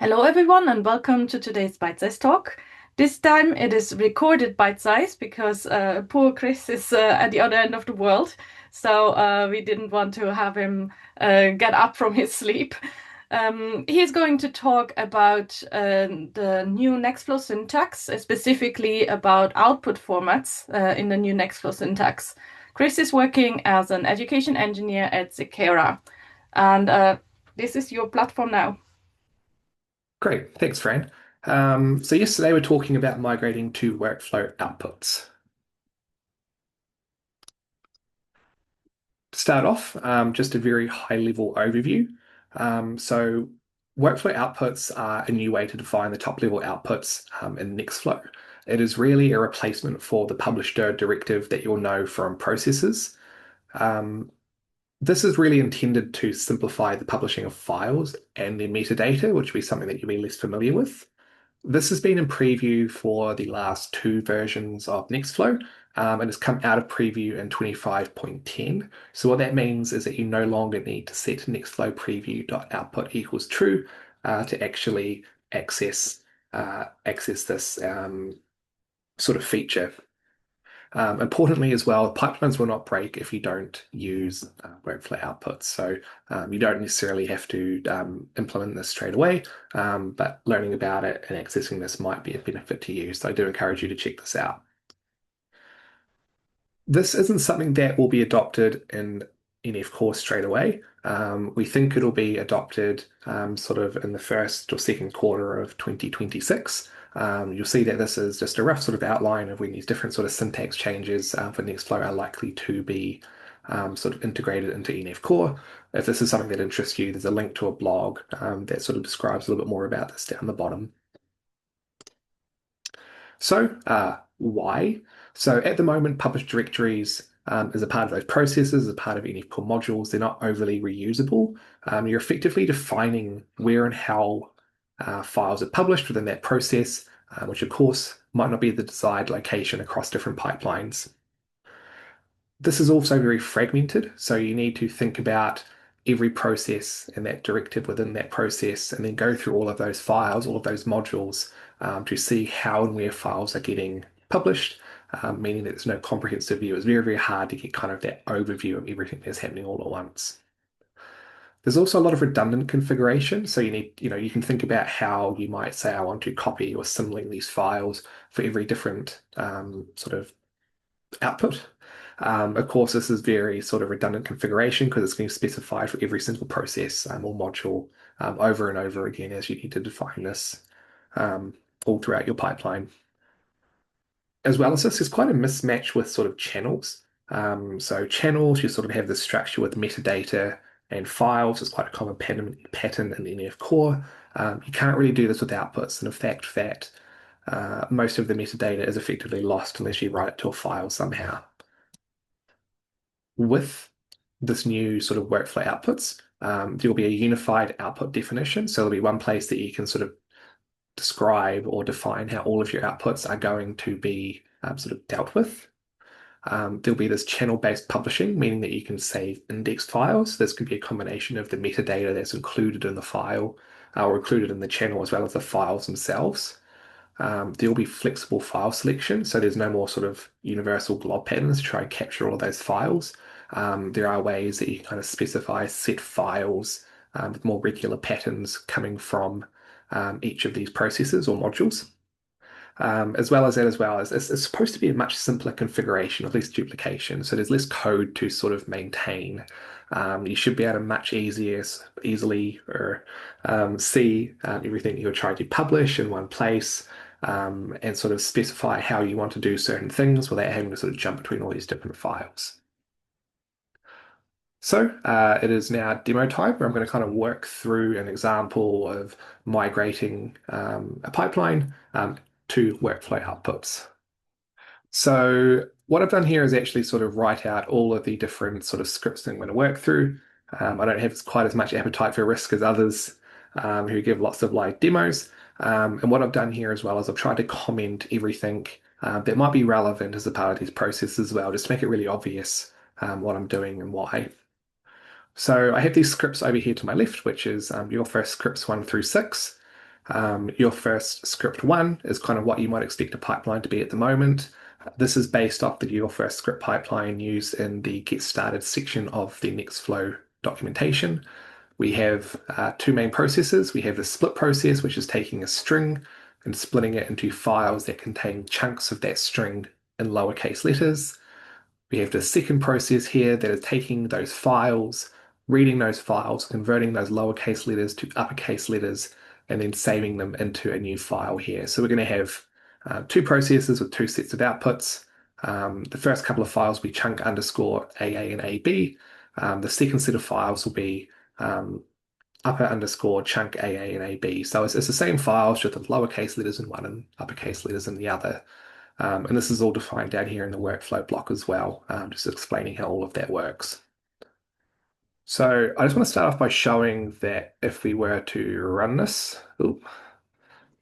Hello, everyone, and welcome to today's Bite-Size Talk. This time it is recorded bite-size because poor Chris is at the other end of the world, so we didn't want to have him get up from his sleep. He's going to talk about the new Nextflow syntax, specifically about output formats in the new Nextflow syntax. Chris is working as an education engineer at Sequera, and this is your platform now. Great, thanks, Fran. So yesterday we're talking about migrating to workflow outputs. To start off, just a very high-level overview. So workflow outputs are a new way to define the top-level outputs in Nextflow. It is really a replacement for the publishDir directive that you'll know from processes. Um, this is really intended to simplify the publishing of files and their metadata, which will be something that you'll be less familiar with. This has been in preview for the last two versions of Nextflow, and it's come out of preview in 25.10. So what that means is that you no longer need to set Nextflow preview.output equals true to actually access this sort of feature. Importantly as well, pipelines will not break if you don't use workflow outputs. So you don't necessarily have to implement this straight away, but learning about it and accessing this might be a benefit to you. So I do encourage you to check this out. This isn't something that will be adopted in NF Core straight away. We think it'll be adopted sort of in the first or second quarter of 2026. You'll see that this is just a rough sort of outline of when these different sort of syntax changes for Nextflow are likely to be sort of integrated into NF Core. If this is something that interests you, there's a link to a blog that sort of describes a little bit more about this down the bottom. So, why? So, at the moment, published directories is a part of those processes, a part of NF Core modules. They're not overly reusable. You're effectively defining where and how files are published within that process, which, of course, might not be the desired location across different pipelines. This is also very fragmented, so you need to think about every process and that directive within that process, and then go through all of those files, all of those modules, to see how and where files are getting published, meaning that there's no comprehensive view. It's very, very hard to get kind of that overview of everything that's happening all at once. There's also a lot of redundant configuration. So you can think about how you might say, I want to copy or symlink these files for every different sort of output. Of course, this is very sort of redundant configuration because it's going to specify for every single process or module over and over again as you need to define this all throughout your pipeline. As well as this, there's quite a mismatch with sort of channels. So channels, you sort of have this structure with metadata and files. It's quite a common pattern in NF Core. You can't really do this with outputs. And in fact, most of the metadata is effectively lost unless you write it to a file somehow. With this new sort of workflow outputs, there'll be a unified output definition. So there'll be one place that you can sort of describe or define how all of your outputs are going to be sort of dealt with. There'll be this channel-based publishing, meaning that you can save indexed files. This could be a combination of the metadata that's included in the file or included in the channel as well as the files themselves. There'll be flexible file selection, so there's no more sort of universal glob patterns to try and capture all of those files. There are ways that you can kind of specify set files with more regular patterns coming from each of these processes or modules. As well as that, as well as it's supposed to be a much simpler configuration, at least duplication. So there's less code to sort of maintain. You should be able to easily or see everything you're trying to publish in one place and sort of specify how you want to do certain things without having to sort of jump between all these different files. So it is now demo time where I'm going to kind of work through an example of migrating a pipeline to workflow outputs. So what I've done here is actually sort of write out all of the different sort of scripts that I'm going to work through. I don't have quite as much appetite for risk as others who give lots of like demos. And what I've done here as well is I've tried to comment everything that might be relevant as a part of these processes as well, just to make it really obvious what I'm doing and why. So I have these scripts over here to my left, which is your first scripts 1 through 6. Your first script one is kind of what you might expect a pipeline to be at the moment. This is based off the your first script pipeline used in the Get Started section of the Nextflow documentation. We have two main processes. We have the split process, which is taking a string and splitting it into files that contain chunks of that string in lowercase letters. We have the second process here that is taking those files, reading those files, converting those lowercase letters to uppercase letters, and then saving them into a new file here. So we're going to have two processes with two sets of outputs. The first couple of files will be chunk underscore AA and AB. The second set of files will be upper underscore chunk AA and AB. So it's the same files, just with lowercase letters in one and uppercase letters in the other. And this is all defined down here in the workflow block as well, just explaining how all of that works. So I just want to start off by showing that if we were to run this,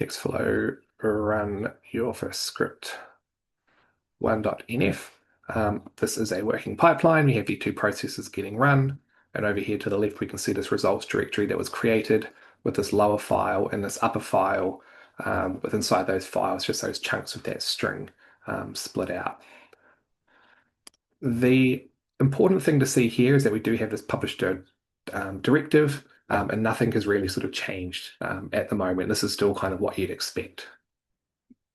Nextflow run your first script 1.nf, this is a working pipeline. We have the two processes getting run. And over here to the left, we can see this results directory that was created with this lower file and this upper file with inside those files, just those chunks of that string split out. The important thing to see here is that we do have this publishDir directive, and nothing has really sort of changed at the moment. This is still kind of what you'd expect.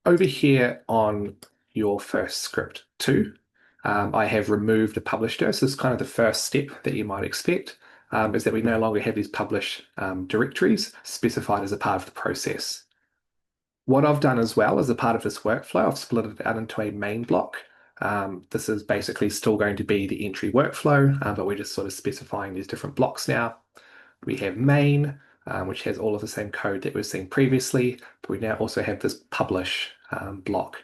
Over here on your first script 2, I have removed the publishDir. So this is kind of the first step that you might expect, is that we no longer have these publish directories specified as a part of the process. What I've done as well as a part of this workflow, I've split it out into a main block. This is basically still going to be the entry workflow, but we're just sort of specifying these different blocks now. We have main, which has all of the same code that we've seen previously, but we now also have this publish block.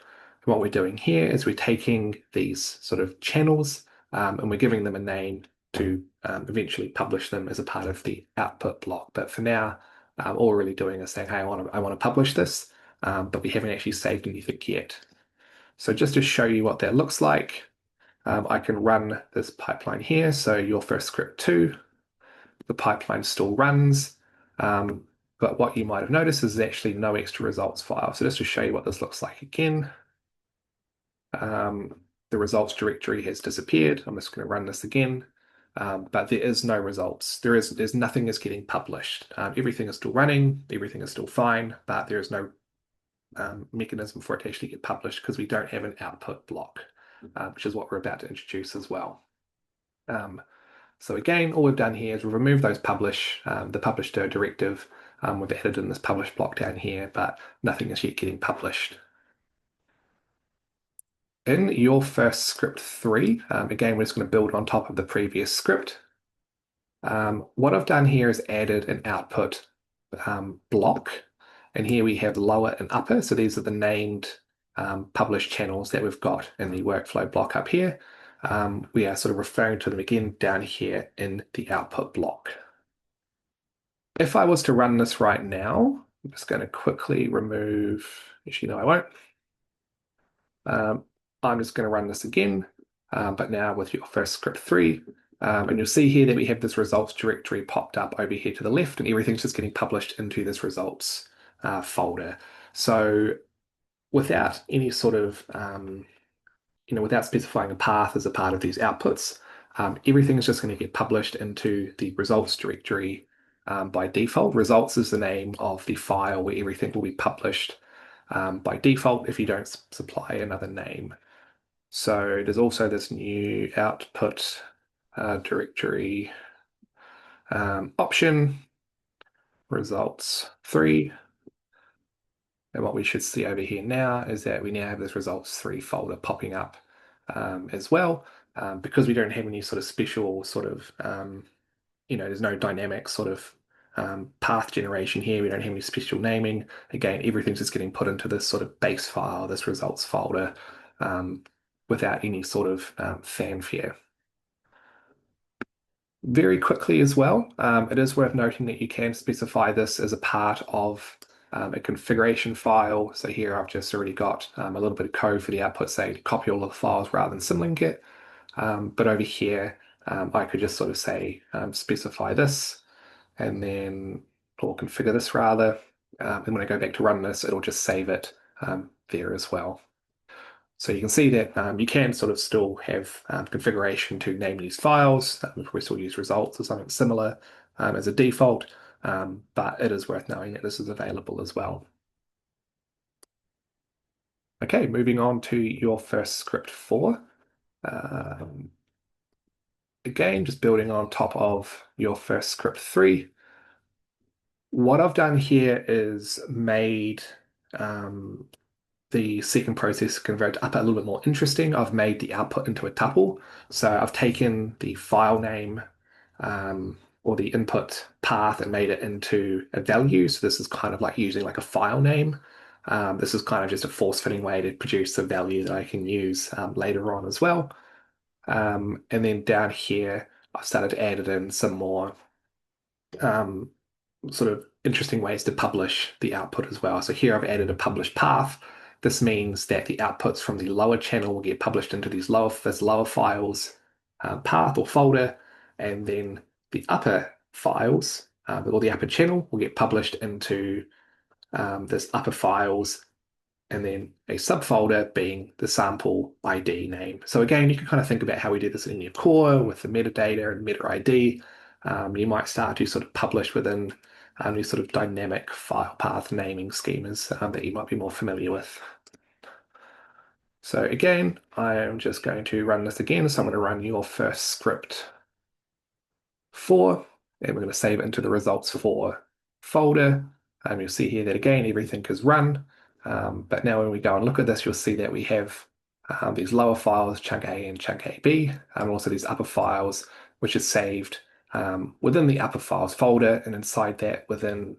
And what we're doing here is we're taking these sort of channels and we're giving them a name to eventually publish them as a part of the output block. But for now, all we're really doing is saying, hey, I want to publish this, but we haven't actually saved anything yet. So just to show you what that looks like, I can run this pipeline here. So your first script 2, the pipeline still runs, but what you might have noticed is actually no extra results file. So just to show you what this looks like again, the results directory has disappeared. I'm just going to run this again, but there is no results. There's nothing is getting published. Everything is still running, everything is still fine, but there is no mechanism for it to actually get published because we don't have an output block, which is what we're about to introduce as well. So again, all we've done here is we've removed those the publishDir directive. We've added in this publish block down here, but nothing is yet getting published. In your first script 3, again, we're just going to build on top of the previous script. What I've done here is added an output block. And here we have lower and upper. So these are the named published channels that we've got in the workflow block up here. We are sort of referring to them again down here in the output block. If I was to run this right now, I'm just going to quickly remove, actually, no, I won't. I'm just going to run this again, but now with your first script 3. And you'll see here that we have this results directory popped up over here to the left, and everything's just getting published into this results folder. So without any sort of, without specifying a path as a part of these outputs, everything is just going to get published into the results directory by default. Results is the name of the file where everything will be published by default if you don't supply another name. So there's also this new output directory option, results 3. And what we should see over here now is that we now have this results 3 folder popping up as well, because we don't have any sort of special sort of, there's no dynamic sort of path generation here. We don't have any special naming. Again, everything's just getting put into this sort of base file, this results folder, without any sort of fanfare. Very quickly as well, it is worth noting that you can specify this as a part of a configuration file. So here I've just already got a little bit of code for the output, say to copy all of the files rather than symlink it. But over here, I could just sort of say specify this and then, or configure this rather, And when I go back to run this, it'll just save it there as well. So you can see that you can sort of still have configuration to name these files. If we still use results or something similar as a default, but it is worth knowing that this is available as well. Okay, moving on to your first script 4. Um, again, just building on top of your first script 3. What I've done here is made the second process convert up a little bit more interesting. I've made the output into a tuple. So I've taken the file name or the input path and made it into a value. So this is kind of like using like a file name. This is kind of just a force-fitting way to produce a value that I can use later on as well. And then down here, I've started to add it in some more um, sort of interesting ways to publish the output as well. So here I've added a publish path. This means that the outputs from the lower channel will get published into this lower files path or folder, and then the upper files or the upper channel will get published into this upper files, and then a subfolder being the sample ID name. So again, you can kind of think about how we do this in your core with the metadata and meta ID. You might start to sort of publish within these sort of dynamic file path naming schemas that you might be more familiar with. So again, I am just going to run this again. So I'm going to run your first script 4, and we're going to save it into the results 4 folder. You'll see here that again, everything is run. But now when we go and look at this, you'll see that we have these lower files, chunk A and chunk AB, and also these upper files, which is saved within the upper files folder, and inside that within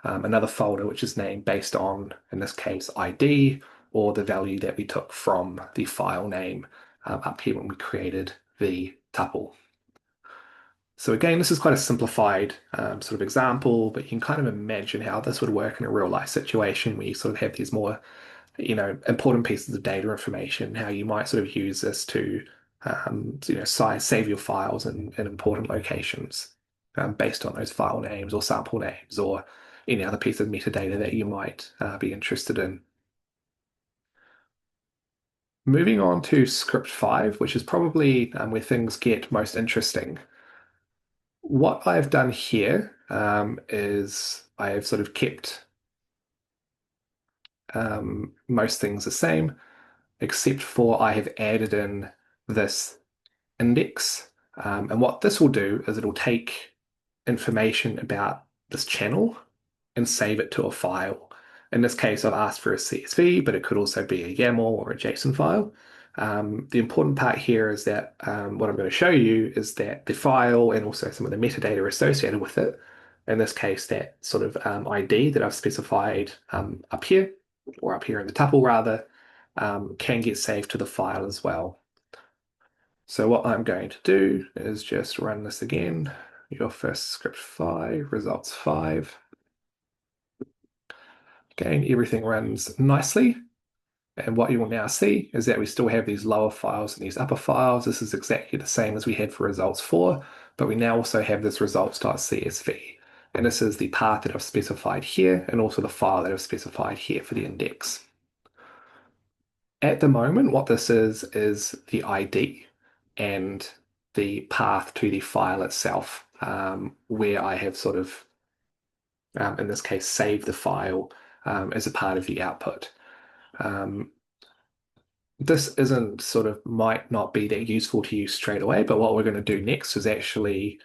another folder, which is named based on, in this case, ID, or the value that we took from the file name up here when we created the tuple. So again, this is quite a simplified sort of example, but you can kind of imagine how this would work in a real life situation where you sort of have these more, important pieces of data information, how you might sort of use this to, save your files in important locations based on those file names or sample names or any other piece of metadata that you might be interested in. Moving on to script 5, which is probably where things get most interesting. What I've done here is I have sort of kept most things the same, except for I have added in this index. And what this will do is it'll take information about this channel and save it to a file. In this case, I've asked for a CSV, but it could also be a YAML or a JSON file. The important part here is that what I'm going to show you is that the file and also some of the metadata associated with it, in this case, that sort of ID that I've specified up here, or up here in the tuple rather, can get saved to the file as well. So what I'm going to do is just run this again. Your first script 5, results 5. Again, everything runs nicely. And what you will now see is that we still have these lower files and these upper files. This is exactly the same as we had for results 4, but we now also have this results.csv. And this is the path that I've specified here and also the file that I've specified here for the index. At the moment, what this is the ID and the path to the file itself, where I have sort of, in this case, saved the file as a part of the output. This isn't sort of might not be that useful to you straight away, but what we're going to do next is actually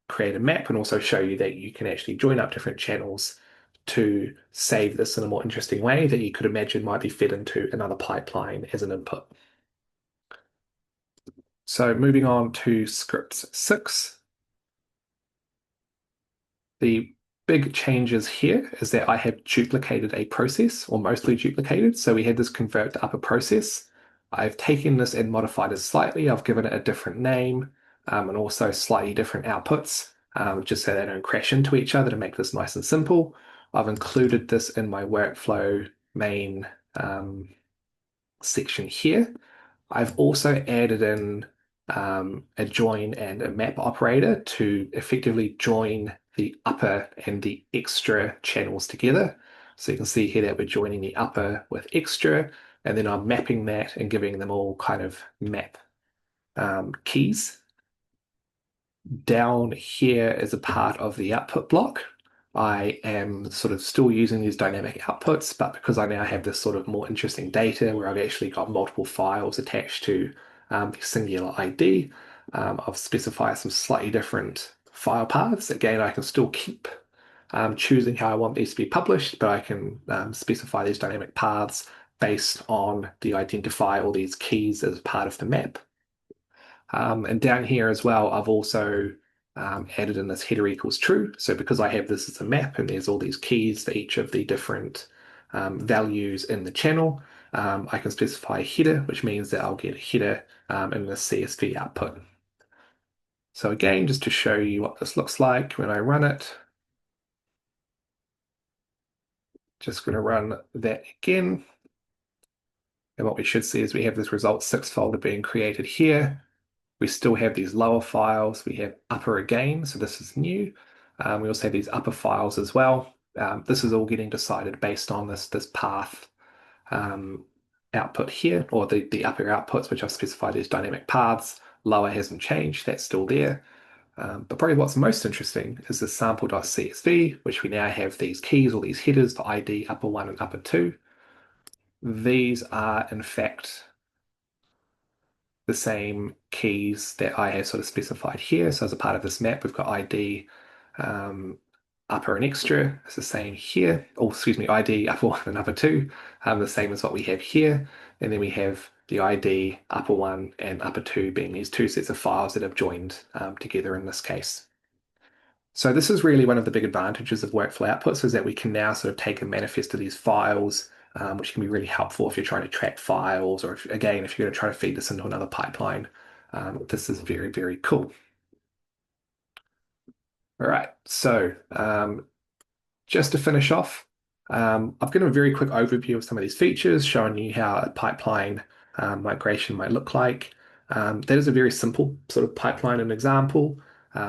create a map and also show you that you can actually join up different channels to save this in a more interesting way that you could imagine might be fed into another pipeline as an input. So moving on to script 6. The big changes here is that I have duplicated a process, or mostly duplicated. So we had this convert to upper process. I've taken this and modified it slightly. I've given it a different name and also slightly different outputs, just so they don't crash into each other to make this nice and simple. I've included this in my workflow main section here. I've also added in a join and a map operator to effectively join the upper and the extra channels together. So you can see here that we're joining the upper with extra, and then I'm mapping that and giving them all kind of map keys. Down here is a part of the output block. I am sort of still using these dynamic outputs, but because I now have this sort of more interesting data where I've actually got multiple files attached to the singular ID, I've specified some slightly different file paths. Again, I can still keep choosing how I want these to be published, but I can specify these dynamic paths based on the identifier or these keys as part of the map. And down here as well, I've also added in this header equals true. So because I have this as a map and there's all these keys for each of the different values in the channel, I can specify a header, which means that I'll get a header in the CSV output. So again, just to show you what this looks like when I run it, just going to run that again. And what we should see is we have this result6 folder being created here. We still have these lower files. We have upper again, so this is new. We also have these upper files as well. This is all getting decided based on this path output here, or the upper outputs, which I've specified as dynamic paths. Lower hasn't changed, that's still there. But probably what's most interesting is the sample.csv, which we now have these keys or these headers for ID upper 1 and upper 2. These are, in fact, the same keys that I have sort of specified here. So as a part of this map, we've got ID upper and extra. It's the same here. Oh, excuse me, ID upper 1 and upper 2, the same as what we have here. And then we have the ID upper 1 and upper 2 being these two sets of files that have joined together in this case. So this is really one of the big advantages of workflow outputs, is that we can now sort of take and manifest to these files, which can be really helpful if you're trying to track files, or if you're going to try to feed this into another pipeline. This is very, very cool. All right, so just to finish off, I've given a very quick overview of some of these features, showing you how a pipeline migration might look like. That is a very simple sort of pipeline and example.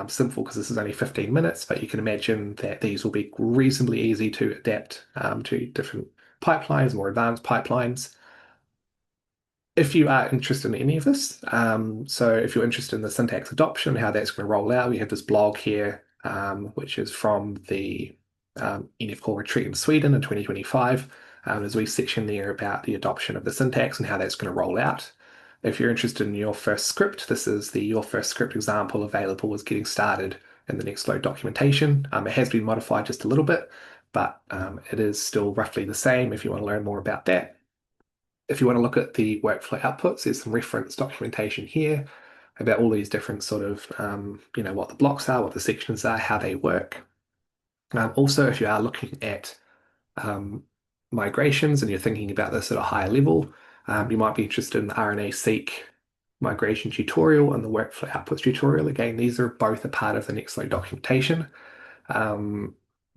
Simple because this is only 15 minutes, but you can imagine that these will be reasonably easy to adapt to different pipelines, more advanced pipelines. If you are interested in any of this, so if you're interested in the syntax adoption, how that's going to roll out, we have this blog here, which is from the NF Core retreat in Sweden in 2025. There's a wee section there about the adoption of the syntax and how that's going to roll out. If you're interested in your first script, this is the your first script example available as getting started in the Nextflow documentation. It has been modified just a little bit, but it is still roughly the same if you want to learn more about that. If you want to look at the workflow outputs, there's some reference documentation here about all these different sort of, what the blocks are, what the sections are, how they work. Also, if you are looking at migrations and you're thinking about this at a higher level, you might be interested in the RNA-seq migration tutorial and the workflow outputs tutorial. Again, these are both a part of the Nextflow documentation.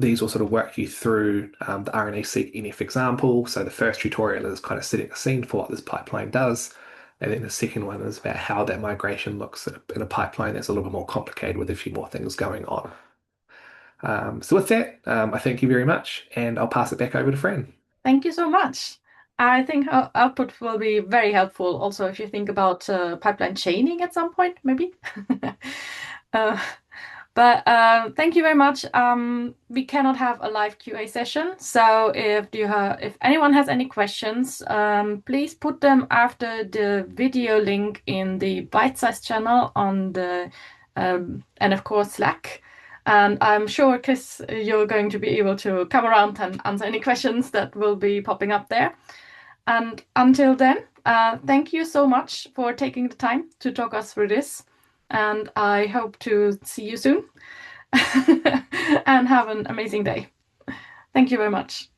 These will sort of work you through the RNA-seq NF example. So the first tutorial is kind of setting the scene for what this pipeline does. And then the second one is about how that migration looks in a pipeline that's a little bit more complicated with a few more things going on. So with that, I thank you very much, and I'll pass it back over to Fran. Thank you so much. I think output will be very helpful also if you think about pipeline chaining at some point, maybe. But thank you very much. We cannot have a live QA session, so if anyone has any questions, please put them after the video link in the bytesize channel on the NF Core Slack. And I'm sure, Chris, you're going to be able to come around and answer any questions that will be popping up there. And until then, thank you so much for taking the time to talk us through this. And I hope to see you soon and have an amazing day. Thank you very much.